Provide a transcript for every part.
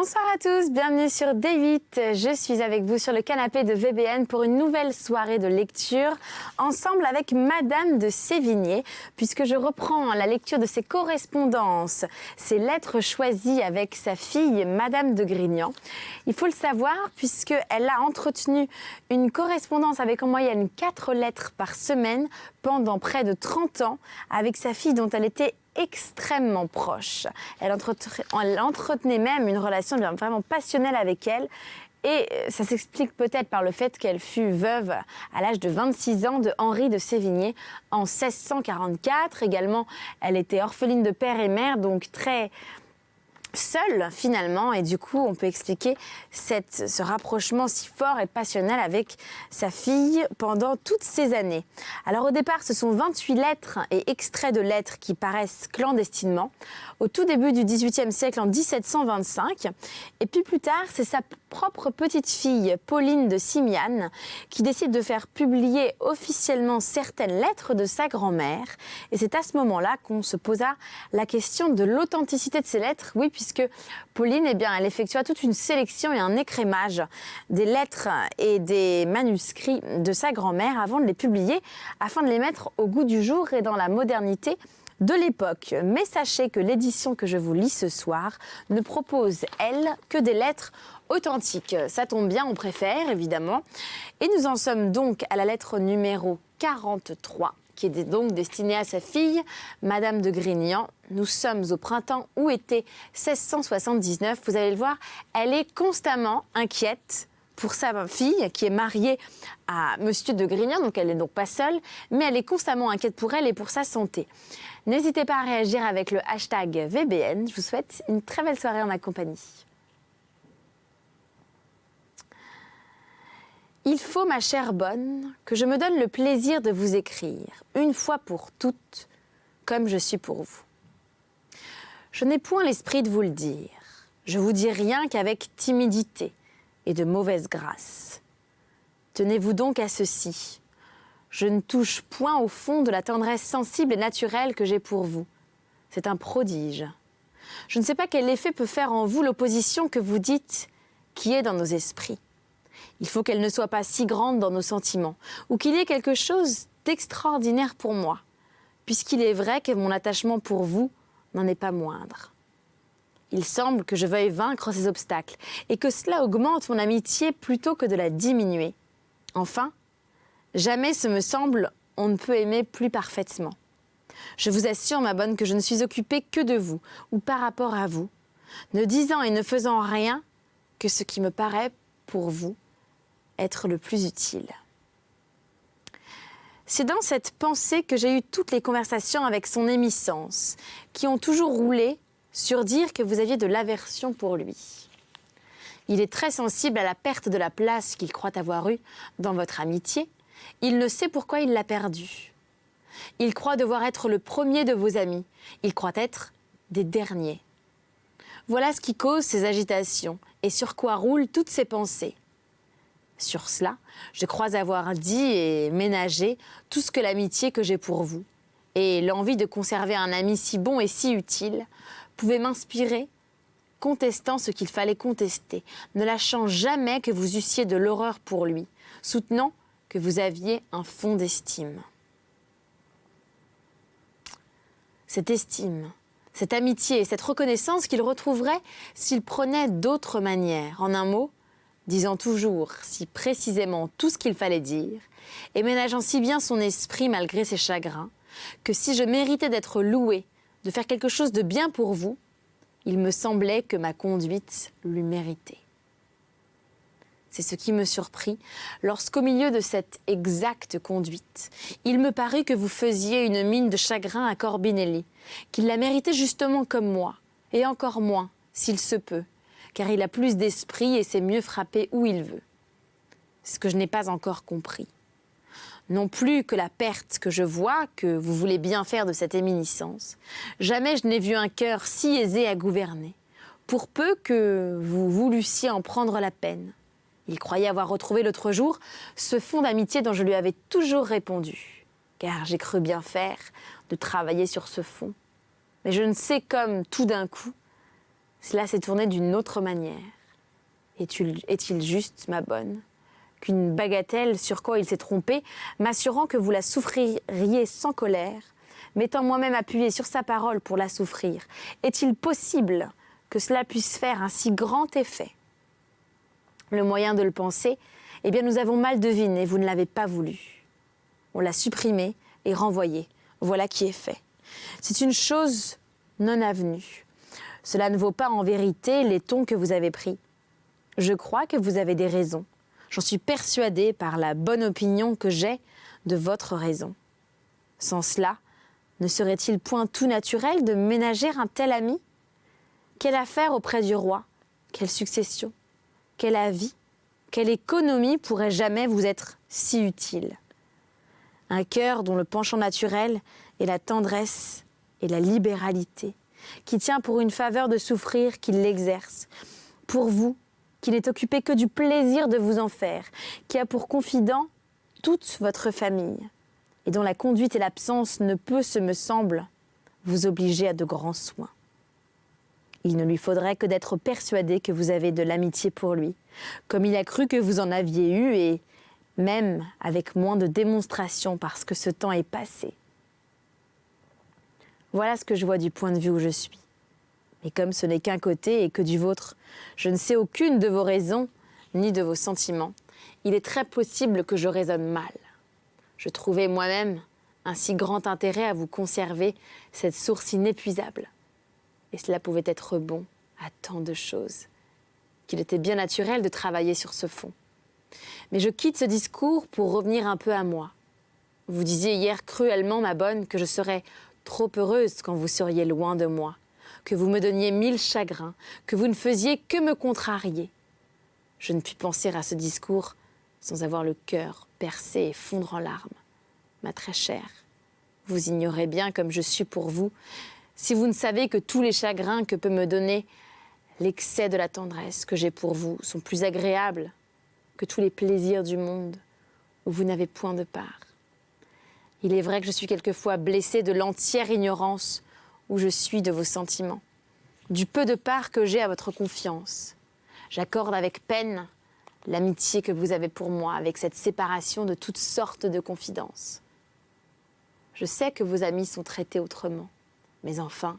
Bonsoir à tous, bienvenue sur D8. Je suis avec vous sur le canapé de VBN pour une nouvelle soirée de lecture, ensemble avec Madame de Sévigné, puisque je reprends la lecture de ses correspondances, ses lettres choisies avec sa fille Madame de Grignan. Il faut le savoir, puisqu'elle a entretenu une correspondance avec en moyenne 4 lettres par semaine pendant près de 30 ans avec sa fille dont elle était extrêmement proche. Elle entretenait même une relation vraiment passionnelle avec elle. Et ça s'explique peut-être par le fait qu'elle fut veuve à l'âge de 26 ans de Henri de Sévigné en 1644. Également, elle était orpheline de père et mère, donc très seule finalement, et du coup on peut expliquer ce rapprochement si fort et passionnel avec sa fille pendant toutes ces années. Alors au départ ce sont 28 lettres et extraits de lettres qui paraissent clandestinement au tout début du XVIIIe siècle en 1725, et puis plus tard c'est sa propre petite fille Pauline de Simiane qui décide de faire publier officiellement certaines lettres de sa grand-mère, et c'est à ce moment-là qu'on se posa la question de l'authenticité de ces lettres. Oui, puisque Pauline, elle effectua toute une sélection et un écrémage des lettres et des manuscrits de sa grand-mère avant de les publier, afin de les mettre au goût du jour et dans la modernité de l'époque. Mais sachez que l'édition que je vous lis ce soir ne propose, elle, que des lettres authentiques. Ça tombe bien, on préfère, évidemment. Et nous en sommes donc à la lettre numéro 43, qui est donc destinée à sa fille, Madame de Grignan. Nous sommes au printemps ou été 1679. Vous allez le voir, elle est constamment inquiète pour sa fille, qui est mariée à Monsieur de Grignan, donc elle n'est donc pas seule, mais elle est constamment inquiète pour elle et pour sa santé. N'hésitez pas à réagir avec le hashtag VBN. Je vous souhaite une très belle soirée en ma compagnie. Il faut, ma chère bonne, que je me donne le plaisir de vous écrire, une fois pour toutes, comme je suis pour vous. Je n'ai point l'esprit de vous le dire. Je vous dis rien qu'avec timidité et de mauvaise grâce. Tenez-vous donc à ceci. Je ne touche point au fond de la tendresse sensible et naturelle que j'ai pour vous. C'est un prodige. Je ne sais pas quel effet peut faire en vous l'opposition que vous dites qui est dans nos esprits. Il faut qu'elle ne soit pas si grande dans nos sentiments, ou qu'il y ait quelque chose d'extraordinaire pour moi, puisqu'il est vrai que mon attachement pour vous n'en est pas moindre. Il semble que je veuille vaincre ces obstacles, et que cela augmente mon amitié plutôt que de la diminuer. Enfin, jamais ce me semble, on ne peut aimer plus parfaitement. Je vous assure, ma bonne, que je ne suis occupée que de vous, ou par rapport à vous, ne disant et ne faisant rien que ce qui me paraît, pour vous, être le plus utile. C'est dans cette pensée que j'ai eu toutes les conversations avec son émissence, qui ont toujours roulé sur dire que vous aviez de l'aversion pour lui. Il est très sensible à la perte de la place qu'il croit avoir eue dans votre amitié. Il ne sait pourquoi il l'a perdue. Il croit devoir être le premier de vos amis. Il croit être des derniers. Voilà ce qui cause ces agitations et sur quoi roulent toutes ses pensées. Sur cela, je crois avoir dit et ménagé tout ce que l'amitié que j'ai pour vous et l'envie de conserver un ami si bon et si utile pouvait m'inspirer, contestant ce qu'il fallait contester, ne lâchant jamais que vous eussiez de l'horreur pour lui, soutenant que vous aviez un fond d'estime. Cette estime, cette amitié et cette reconnaissance qu'il retrouverait s'il prenait d'autres manières, en un mot, disant toujours si précisément tout ce qu'il fallait dire, et ménageant si bien son esprit malgré ses chagrins, que si je méritais d'être louée, de faire quelque chose de bien pour vous, il me semblait que ma conduite l'eût mérité. C'est ce qui me surprit lorsqu'au milieu de cette exacte conduite, il me parut que vous faisiez une mine de chagrin à Corbinelli, qu'il la méritait justement comme moi, et encore moins, s'il se peut, car il a plus d'esprit et sait mieux frapper où il veut. C'est ce que je n'ai pas encore compris. Non plus que la perte que je vois, que vous voulez bien faire de cette éminiscence. Jamais je n'ai vu un cœur si aisé à gouverner, pour peu que vous voulussiez en prendre la peine. Il croyait avoir retrouvé l'autre jour ce fond d'amitié dont je lui avais toujours répondu, car j'ai cru bien faire de travailler sur ce fond. Mais je ne sais comme, tout d'un coup, Cela s'est tourné d'une autre manière. Est-il juste, ma bonne, qu'une bagatelle sur quoi il s'est trompé, m'assurant que vous la souffririez sans colère, m'étant moi-même appuyé sur sa parole pour la souffrir, est-il possible que cela puisse faire un si grand effet? Le moyen de le penser, eh bien nous avons mal deviné, vous ne l'avez pas voulu. On l'a supprimé et renvoyé. Voilà qui est fait. C'est une chose non avenue. Cela ne vaut pas en vérité les tons que vous avez pris. Je crois que vous avez des raisons. J'en suis persuadée par la bonne opinion que j'ai de votre raison. Sans cela, ne serait-il point tout naturel de ménager un tel ami? Quelle affaire auprès du roi? Quelle succession? Quel avis? Quelle économie pourrait jamais vous être si utile? Un cœur dont le penchant naturel est la tendresse et la libéralité, qui tient pour une faveur de souffrir qu'il l'exerce, pour vous, qui n'est occupé que du plaisir de vous en faire, qui a pour confident toute votre famille, et dont la conduite et l'absence ne peut, ce me semble, vous obliger à de grands soins. Il ne lui faudrait que d'être persuadé que vous avez de l'amitié pour lui, comme il a cru que vous en aviez eu, et même avec moins de démonstration parce que ce temps est passé. Voilà ce que je vois du point de vue où je suis. Mais comme ce n'est qu'un côté et que du vôtre, je ne sais aucune de vos raisons ni de vos sentiments, il est très possible que je raisonne mal. Je trouvais moi-même un si grand intérêt à vous conserver cette source inépuisable. Et cela pouvait être bon à tant de choses, qu'il était bien naturel de travailler sur ce fond. Mais je quitte ce discours pour revenir un peu à moi. Vous disiez hier cruellement, ma bonne, que je serais trop heureuse quand vous seriez loin de moi, que vous me donniez 1000 chagrins, que vous ne faisiez que me contrarier. Je ne puis penser à ce discours sans avoir le cœur percé et fondre en larmes. Ma très chère, vous ignorez bien comme je suis pour vous, si vous ne savez que tous les chagrins que peut me donner l'excès de la tendresse que j'ai pour vous sont plus agréables que tous les plaisirs du monde où vous n'avez point de part. Il est vrai que je suis quelquefois blessée de l'entière ignorance où je suis de vos sentiments, du peu de part que j'ai à votre confiance. J'accorde avec peine l'amitié que vous avez pour moi, avec cette séparation de toutes sortes de confidences. Je sais que vos amis sont traités autrement, mais enfin,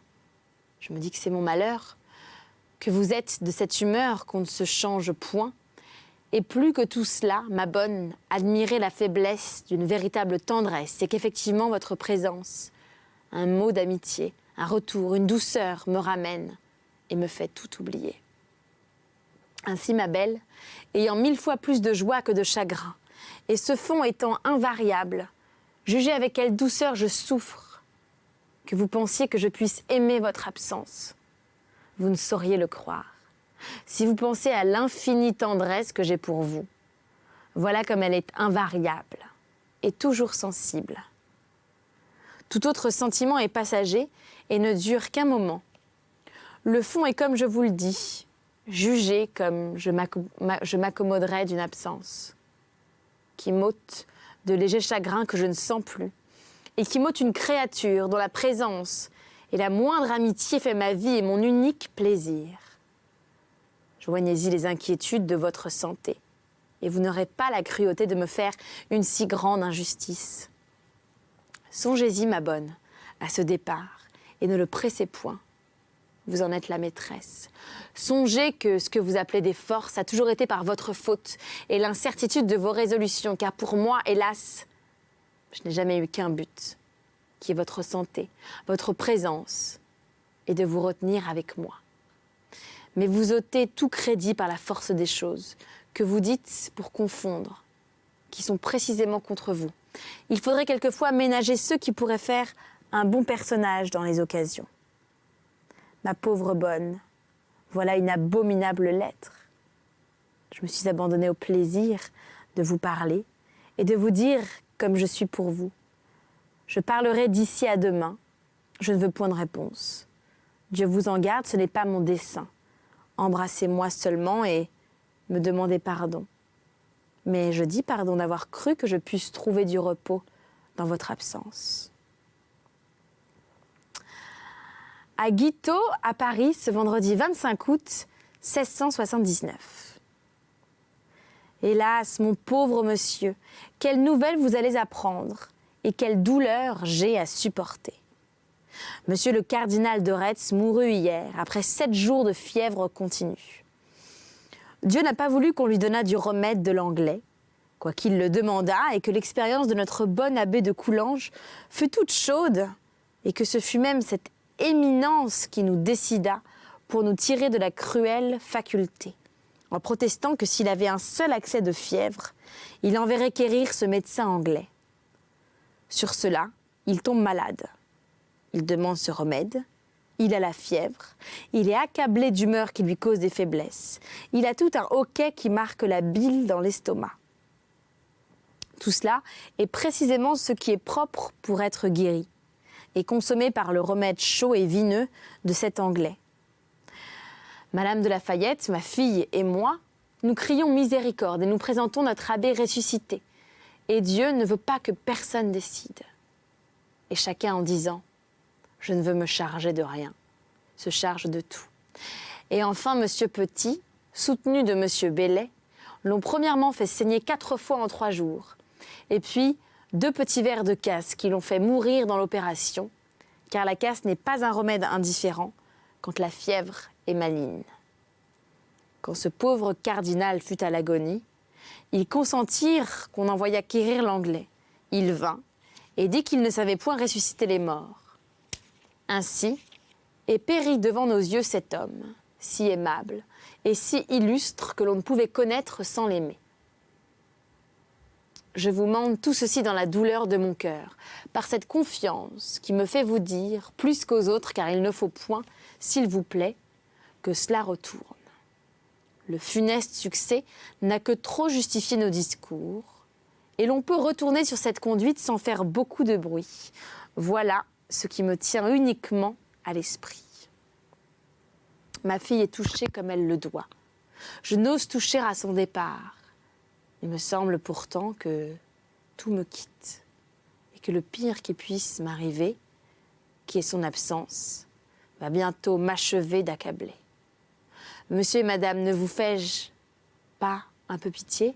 je me dis que c'est mon malheur, que vous êtes de cette humeur qu'on ne se change point, et plus que tout cela, ma bonne, admirez la faiblesse d'une véritable tendresse, c'est qu'effectivement votre présence, un mot d'amitié, un retour, une douceur me ramène et me fait tout oublier. Ainsi, ma belle, ayant 1000 fois plus de joie que de chagrin, et ce fond étant invariable, jugez avec quelle douceur je souffre, que vous pensiez que je puisse aimer votre absence. Vous ne sauriez le croire. Si vous pensez à l'infinie tendresse que j'ai pour vous, voilà comme elle est invariable et toujours sensible. Tout autre sentiment est passager et ne dure qu'un moment. Le fond est comme je vous le dis, jugez comme je m'accommoderais d'une absence, qui m'ôte de légers chagrins que je ne sens plus, et qui m'ôte une créature dont la présence et la moindre amitié fait ma vie et mon unique plaisir. Joignez-y les inquiétudes de votre santé, et vous n'aurez pas la cruauté de me faire une si grande injustice. Songez-y, ma bonne, à ce départ, et ne le pressez point. Vous en êtes la maîtresse. Songez que ce que vous appelez des forces a toujours été par votre faute, et l'incertitude de vos résolutions, car pour moi, hélas, je n'ai jamais eu qu'un but, qui est votre santé, votre présence, et de vous retenir avec moi. Mais vous ôtez tout crédit par la force des choses, que vous dites pour confondre, qui sont précisément contre vous. Il faudrait quelquefois ménager ceux qui pourraient faire un bon personnage dans les occasions. Ma pauvre bonne, voilà une abominable lettre. Je me suis abandonnée au plaisir de vous parler et de vous dire comme je suis pour vous. Je parlerai d'ici à demain, je ne veux point de réponse. Dieu vous en garde, ce n'est pas mon dessein. Embrassez-moi seulement et me demandez pardon. Mais je dis pardon d'avoir cru que je puisse trouver du repos dans votre absence. à Guiteau, à Paris, ce vendredi 25 août 1679. Hélas, mon pauvre monsieur, quelle nouvelle vous allez apprendre et quelle douleur j'ai à supporter. Monsieur le cardinal de Retz mourut hier, après 7 jours de fièvre continue. Dieu n'a pas voulu qu'on lui donnât du remède de l'anglais, quoiqu'il le demandât et que l'expérience de notre bon abbé de Coulanges fut toute chaude et que ce fut même cette éminence qui nous décida pour nous tirer de la cruelle faculté, en protestant que s'il avait un seul accès de fièvre, il enverrait quérir ce médecin anglais. Sur cela, il tombe malade. Il demande ce remède. Il a la fièvre. Il est accablé d'humeur qui lui cause des faiblesses. Il a tout un hoquet qui marque la bile dans l'estomac. Tout cela est précisément ce qui est propre pour être guéri et consommé par le remède chaud et vineux de cet Anglais. Madame de Lafayette, ma fille et moi, nous crions miséricorde et nous présentons notre abbé ressuscité. Et Dieu ne veut pas que personne décide. Et chacun en disant « Je ne veux me charger de rien », se charge de tout. Et enfin, Monsieur Petit, soutenu de Monsieur Bellet, l'ont premièrement fait saigner 4 fois en 3 jours. Et puis, 2 petits verres de casse qui l'ont fait mourir dans l'opération, car la casse n'est pas un remède indifférent quand la fièvre est maligne. Quand ce pauvre cardinal fut à l'agonie, ils consentirent qu'on envoyât quérir l'anglais. Il vint et dit qu'il ne savait point ressusciter les morts. Ainsi est péri devant nos yeux cet homme, si aimable et si illustre que l'on ne pouvait connaître sans l'aimer. Je vous mande tout ceci dans la douleur de mon cœur, par cette confiance qui me fait vous dire, plus qu'aux autres, car il ne faut point, s'il vous plaît, que cela retourne. Le funeste succès n'a que trop justifié nos discours, et l'on peut retourner sur cette conduite sans faire beaucoup de bruit. Voilà ce qui me tient uniquement à l'esprit. Ma fille est touchée comme elle le doit. Je n'ose toucher à son départ. Il me semble pourtant que tout me quitte et que le pire qui puisse m'arriver, qui est son absence, va bientôt m'achever d'accabler. Monsieur et madame, ne vous fais-je pas un peu pitié?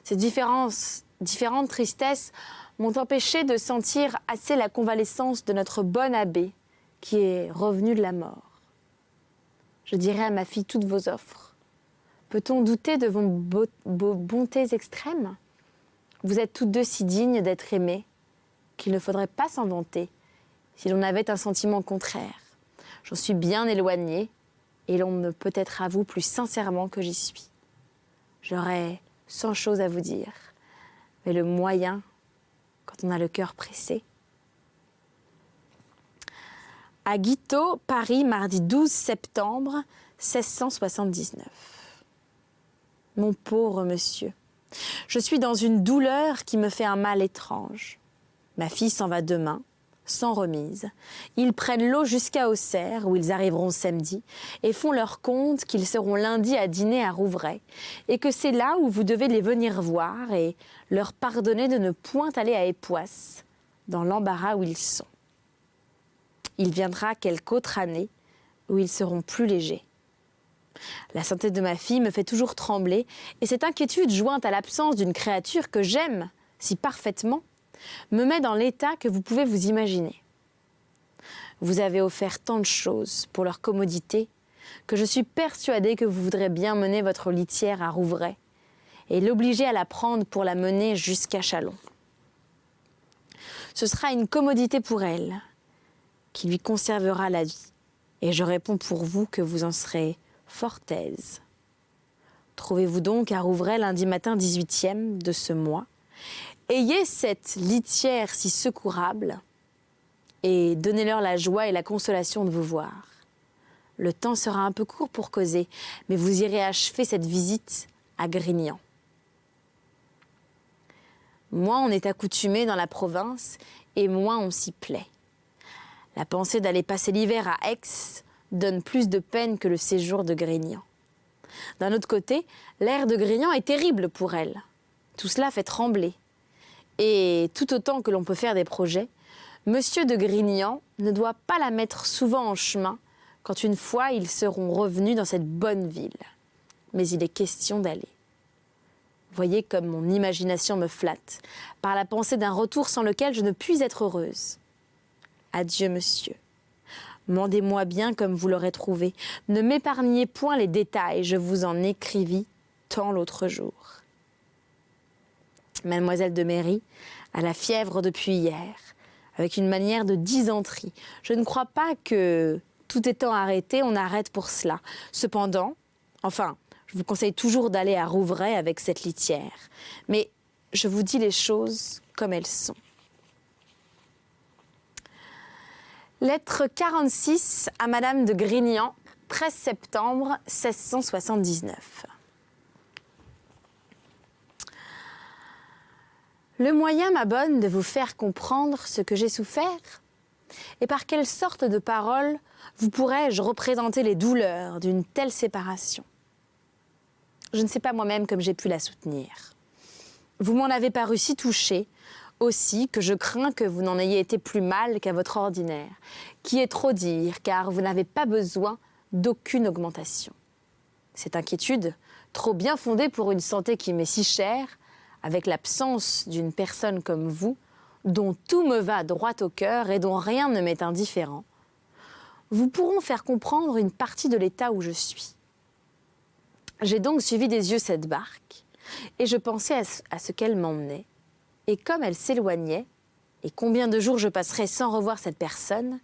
Ces différentes tristesses m'ont empêché de sentir assez la convalescence de notre bon abbé qui est revenu de la mort. Je dirai à ma fille toutes vos offres. Peut-on douter de vos bontés extrêmes? Vous êtes toutes deux si dignes d'être aimées qu'il ne faudrait pas s'en vanter si l'on avait un sentiment contraire. J'en suis bien éloignée et l'on ne peut être à vous plus sincèrement que j'y suis. J'aurais 100 choses à vous dire, mais le moyen, quand on a le cœur pressé. À Guiteau, Paris, mardi 12 septembre 1679. Mon pauvre monsieur, je suis dans une douleur qui me fait un mal étrange. Ma fille s'en va demain, sans remise. Ils prennent l'eau jusqu'à Auxerre, où ils arriveront samedi, et font leur compte qu'ils seront lundi à dîner à Rouvray, et que c'est là où vous devez les venir voir et leur pardonner de ne point aller à Époisse, dans l'embarras où ils sont. Il viendra quelque autre année où ils seront plus légers. La santé de ma fille me fait toujours trembler, et cette inquiétude jointe à l'absence d'une créature que j'aime si parfaitement me met dans l'état que vous pouvez vous imaginer. Vous avez offert tant de choses pour leur commodité que je suis persuadée que vous voudrez bien mener votre litière à Rouvray et l'obliger à la prendre pour la mener jusqu'à Châlons. Ce sera une commodité pour elle qui lui conservera la vie, et je réponds pour vous que vous en serez fort aise. Trouvez-vous donc à Rouvray lundi matin 18e de ce mois. Ayez cette litière si secourable et donnez-leur la joie et la consolation de vous voir. Le temps sera un peu court pour causer, mais vous irez achever cette visite à Grignan. Moins on est accoutumé dans la province et moins on s'y plaît. La pensée d'aller passer l'hiver à Aix donne plus de peine que le séjour de Grignan. D'un autre côté, l'air de Grignan est terrible pour elle. Tout cela fait trembler. Et tout autant que l'on peut faire des projets, Monsieur de Grignan ne doit pas la mettre souvent en chemin quand une fois ils seront revenus dans cette bonne ville. Mais il est question d'aller. Voyez comme mon imagination me flatte, par la pensée d'un retour sans lequel je ne puis être heureuse. Adieu, monsieur. Mandez-moi bien comme vous l'aurez trouvé. Ne m'épargnez point les détails, je vous en écrivis tant l'autre jour. Mademoiselle de Méry a la fièvre depuis hier, avec une manière de dysenterie. Je ne crois pas que, tout étant arrêté, on arrête pour cela. Cependant, je vous conseille toujours d'aller à Rouvray avec cette litière. Mais je vous dis les choses comme elles sont. Lettre 46 à Madame de Grignan, 13 septembre 1679. Le moyen, ma bonne, de vous faire comprendre ce que j'ai souffert, et par quelle sorte de paroles vous pourrais-je représenter les douleurs d'une telle séparation. Je ne sais pas moi-même comme j'ai pu la soutenir. Vous m'en avez paru si touchée, aussi que je crains que vous n'en ayez été plus mal qu'à votre ordinaire, qui est trop dire, car vous n'avez pas besoin d'aucune augmentation. Cette inquiétude, trop bien fondée pour une santé qui m'est si chère, avec l'absence d'une personne comme vous, dont tout me va droit au cœur et dont rien ne m'est indifférent, vous pourront faire comprendre une partie de l'état où je suis. J'ai donc suivi des yeux cette barque, et je pensais à ce qu'elle m'emmenait. Et comme elle s'éloignait, et combien de jours je passerais sans revoir cette personne,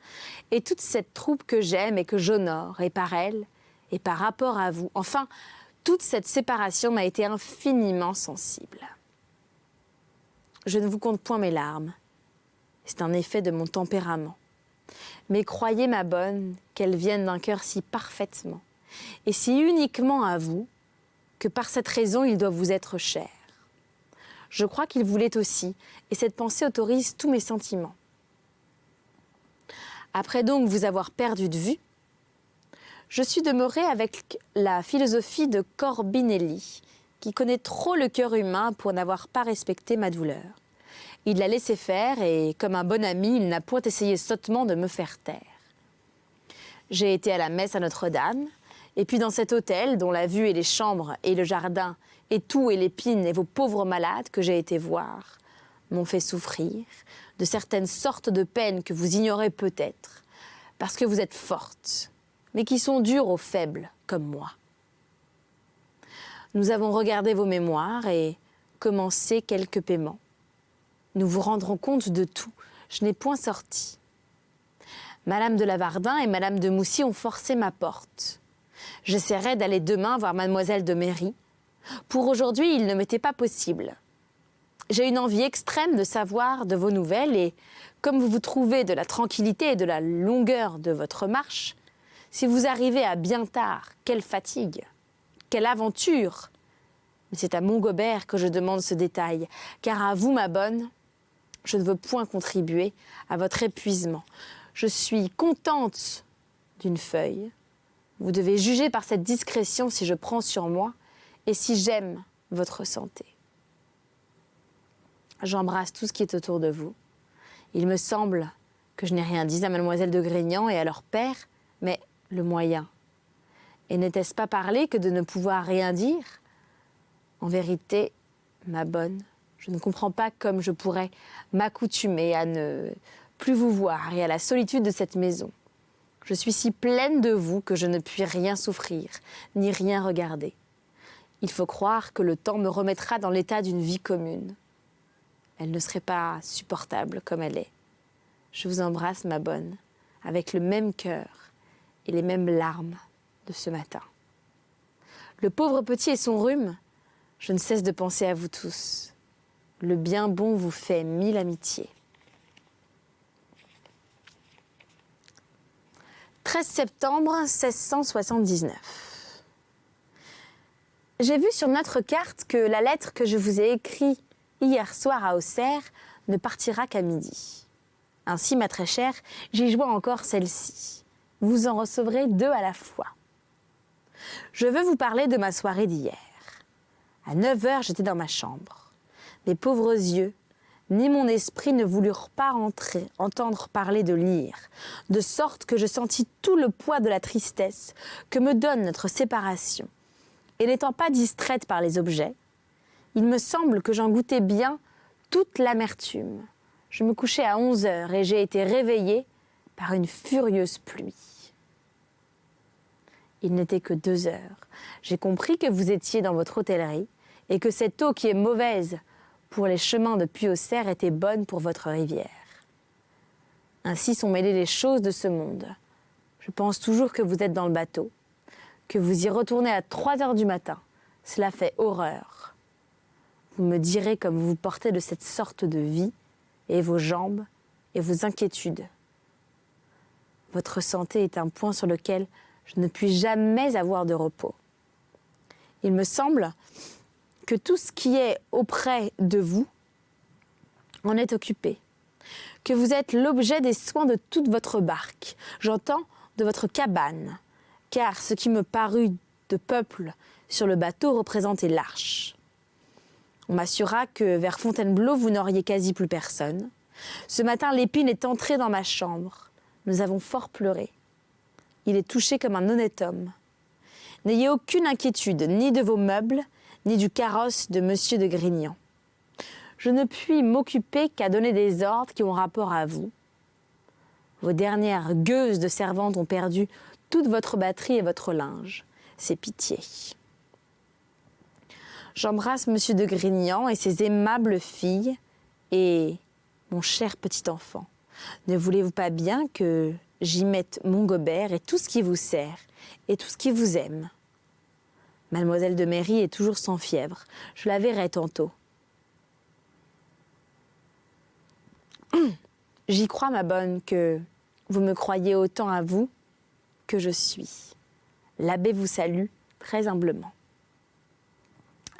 et toute cette troupe que j'aime et que j'honore, et par elle, et par rapport à vous, enfin, toute cette séparation m'a été infiniment sensible. Je ne vous compte point mes larmes, c'est un effet de mon tempérament. Mais croyez, ma bonne, qu'elles viennent d'un cœur si parfaitement, et si uniquement à vous, que par cette raison il doit vous être cher. Je crois qu'il vous l'est aussi, et cette pensée autorise tous mes sentiments. Après donc vous avoir perdu de vue, je suis demeurée avec la philosophie de Corbinelli, qui connaît trop le cœur humain pour n'avoir pas respecté ma douleur. Il l'a laissé faire, et comme un bon ami, il n'a point essayé sottement de me faire taire. J'ai été à la messe à Notre-Dame, et puis dans cet hôtel, dont la vue et les chambres et le jardin et tout et l'épine et vos pauvres malades que j'ai été voir m'ont fait souffrir de certaines sortes de peines que vous ignorez peut-être, parce que vous êtes fortes, mais qui sont dures aux faibles comme moi. Nous avons regardé vos mémoires et commencé quelques paiements. Nous vous rendrons compte de tout, je n'ai point sorti. Madame de Lavardin et Madame de Moussy ont forcé ma porte. J'essaierai d'aller demain voir Mademoiselle de Méry. Pour aujourd'hui, il ne m'était pas possible. J'ai une envie extrême de savoir de vos nouvelles et, comme vous vous trouvez de la tranquillité et de la longueur de votre marche, si vous arrivez à bien tard, quelle fatigue, quelle aventure! Mais c'est à Montgobert que je demande ce détail, car à vous, ma bonne, je ne veux point contribuer à votre épuisement. Je suis contente d'une feuille. Vous devez juger par cette discrétion si je prends sur moi et si j'aime votre santé. J'embrasse tout ce qui est autour de vous. Il me semble que je n'ai rien dit à Mademoiselle de Grignan et à leur père, mais le moyen. Et n'était-ce pas parler que de ne pouvoir rien dire? En vérité, ma bonne, je ne comprends pas comme je pourrais m'accoutumer à ne plus vous voir et à la solitude de cette maison. Je suis si pleine de vous que je ne puis rien souffrir, ni rien regarder. Il faut croire que le temps me remettra dans l'état d'une vie commune. Elle ne serait pas supportable comme elle est. Je vous embrasse, ma bonne, avec le même cœur et les mêmes larmes de ce matin. Le pauvre petit et son rhume, je ne cesse de penser à vous tous. Le bien bon vous fait 1000 amitiés. 13 septembre 1679. J'ai vu sur notre carte que la lettre que je vous ai écrite hier soir à Auxerre ne partira qu'à midi. Ainsi, ma très chère, j'y joins encore celle-ci. Vous en recevrez 2 à la fois. Je veux vous parler de ma soirée d'hier. À 9 heures, j'étais dans ma chambre. Mes pauvres yeux, ni mon esprit ne voulurent pas entendre parler de lire, de sorte que je sentis tout le poids de la tristesse que me donne notre séparation. Et n'étant pas distraite par les objets, il me semble que j'en goûtais bien toute l'amertume. Je me couchais à 11 heures et j'ai été réveillée par une furieuse pluie. Il n'était que 2 heures. J'ai compris que vous étiez dans votre hôtellerie et que cette eau qui est mauvaise pour les chemins de Puy-au-Cerf était bonne pour votre rivière. Ainsi sont mêlées les choses de ce monde. Je pense toujours que vous êtes dans le bateau, que vous y retournez à 3 heures du matin. Cela fait horreur. Vous me direz comme vous vous portez de cette sorte de vie, et vos jambes, et vos inquiétudes. Votre santé est un point sur lequel je ne puis jamais avoir de repos. Il me semble que tout ce qui est auprès de vous en est occupé, que vous êtes l'objet des soins de toute votre barque, j'entends de votre cabane, car ce qui me parut de peuple sur le bateau représentait l'arche. On m'assura que vers Fontainebleau, vous n'auriez quasi plus personne. Ce matin, Lépine est entré dans ma chambre. Nous avons fort pleuré. Il est touché comme un honnête homme. N'ayez aucune inquiétude, ni de vos meubles, ni du carrosse de Monsieur de Grignan. Je ne puis m'occuper qu'à donner des ordres qui ont rapport à vous. Vos dernières gueuses de servantes ont perdu toute votre batterie et votre linge. C'est pitié. J'embrasse Monsieur de Grignan et ses aimables filles et mon cher petit enfant. Ne voulez-vous pas bien que j'y mette mon gobert et tout ce qui vous sert et tout ce qui vous aime? Mademoiselle de Méry est toujours sans fièvre. Je la verrai tantôt. J'y crois, ma bonne, que vous me croyez autant à vous que je suis. L'abbé vous salue très humblement.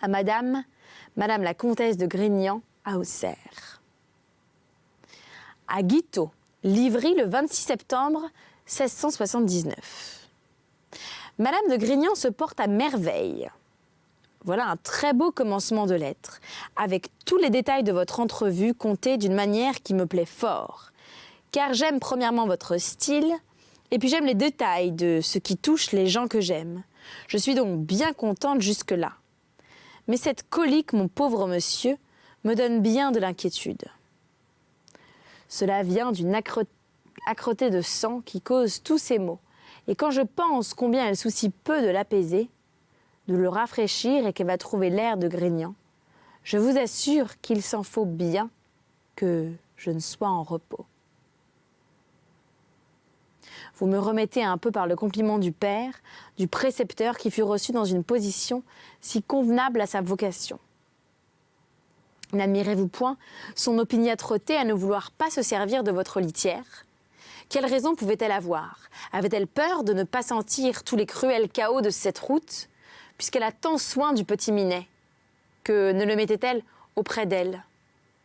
À Madame la comtesse de Grignan, à Auxerre. À Guitaut, Livry, le 26 septembre 1679. Madame de Grignan se porte à merveille. Voilà un très beau commencement de lettre, avec tous les détails de votre entrevue comptés d'une manière qui me plaît fort. Car j'aime premièrement votre style, et puis j'aime les détails de ce qui touche les gens que j'aime. Je suis donc bien contente jusque-là. Mais cette colique, mon pauvre monsieur, me donne bien de l'inquiétude. Cela vient d'une âcreté de sang qui cause tous ces maux. Et quand je pense combien elle soucie peu de l'apaiser, de le rafraîchir et qu'elle va trouver l'air de Grignan, je vous assure qu'il s'en faut bien que je ne sois en repos. Vous me remettez un peu par le compliment du père, du précepteur qui fut reçu dans une position si convenable à sa vocation. N'admirez-vous point son opiniâtreté à ne vouloir pas se servir de votre litière? Quelle raison pouvait-elle avoir? Avait-elle peur de ne pas sentir tous les cruels chaos de cette route, puisqu'elle a tant soin du petit Minet? Que ne le mettait-elle auprès d'elle?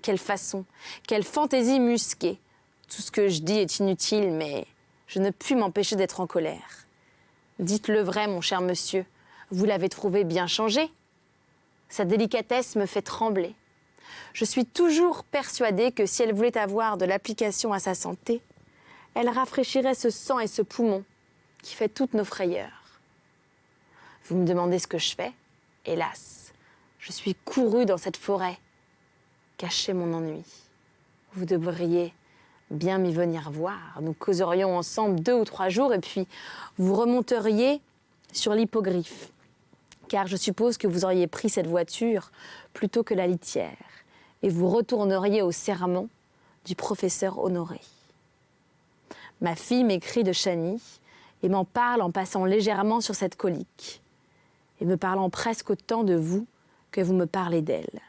Quelle façon, quelle fantaisie musquée! Tout ce que je dis est inutile, mais je ne puis m'empêcher d'être en colère. Dites-le vrai, mon cher monsieur, vous l'avez trouvé bien changé. Sa délicatesse me fait trembler. Je suis toujours persuadée que si elle voulait avoir de l'application à sa santé, elle rafraîchirait ce sang et ce poumon qui fait toutes nos frayeurs. Vous me demandez ce que je fais? Hélas, je suis courue dans cette forêt, cacher mon ennui. Vous devriez bien m'y venir voir. Nous causerions ensemble 2 ou 3 jours et puis vous remonteriez sur l'hippogriffe. Car je suppose que vous auriez pris cette voiture plutôt que la litière et vous retourneriez au sermon du professeur Honoré. Ma fille m'écrit de Chagny et m'en parle en passant légèrement sur cette colique et me parlant presque autant de vous que vous me parlez d'elle.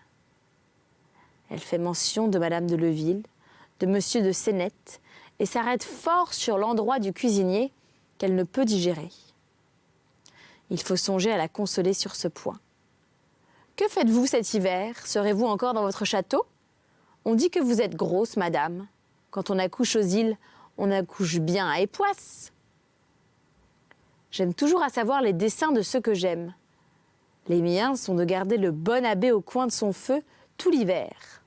Elle fait mention de Madame de Leville, de Monsieur de Sénette et s'arrête fort sur l'endroit du cuisinier qu'elle ne peut digérer. Il faut songer à la consoler sur ce point. Que faites-vous cet hiver? Serez-vous encore dans votre château? On dit que vous êtes grosse, madame. Quand on accouche aux îles, on accouche bien à Époisse. J'aime toujours à savoir les desseins de ceux que j'aime. Les miens sont de garder le bon abbé au coin de son feu tout l'hiver.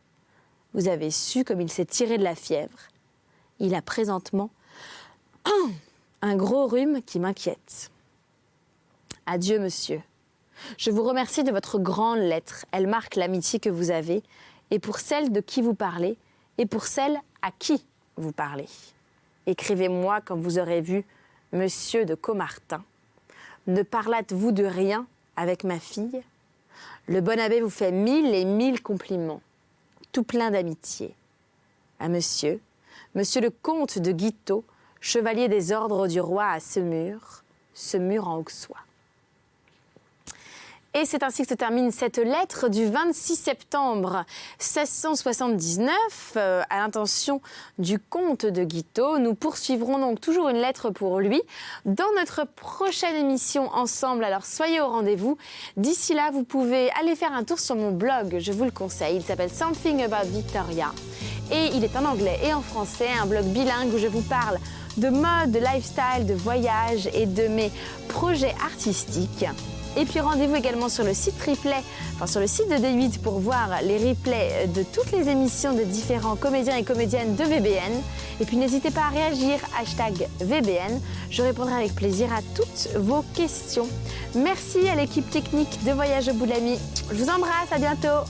Vous avez su comme il s'est tiré de la fièvre. Il a présentement un gros rhume qui m'inquiète. Adieu, monsieur. Je vous remercie de votre grande lettre. Elle marque l'amitié que vous avez, et pour celle de qui vous parlez, et pour celle à qui vous parlez. Écrivez-moi quand vous aurez vu monsieur de Caumartin. Ne parlâtes-vous de rien avec ma fille? Le bon abbé vous fait 1000 et 1000 compliments, tout plein d'amitié. À monsieur le comte de Guitaut, chevalier des ordres du roi à Semur en Auxois. Et c'est ainsi que se termine cette lettre du 26 septembre 1679 à l'intention du comte de Guitaut. Nous poursuivrons donc toujours une lettre pour lui dans notre prochaine émission ensemble. Alors soyez au rendez-vous. D'ici là, vous pouvez aller faire un tour sur mon blog, je vous le conseille. Il s'appelle Something About Victoria et il est en anglais et en français, un blog bilingue où je vous parle de mode, de lifestyle, de voyage et de mes projets artistiques. Et puis rendez-vous également sur le site replay, sur le site de D8 pour voir les replays de toutes les émissions de différents comédiens et comédiennes de VBN. Et puis n'hésitez pas à réagir, #VBN. Je répondrai avec plaisir à toutes vos questions. Merci à l'équipe technique de Voyage au bout de la nuit. Je vous embrasse, à bientôt.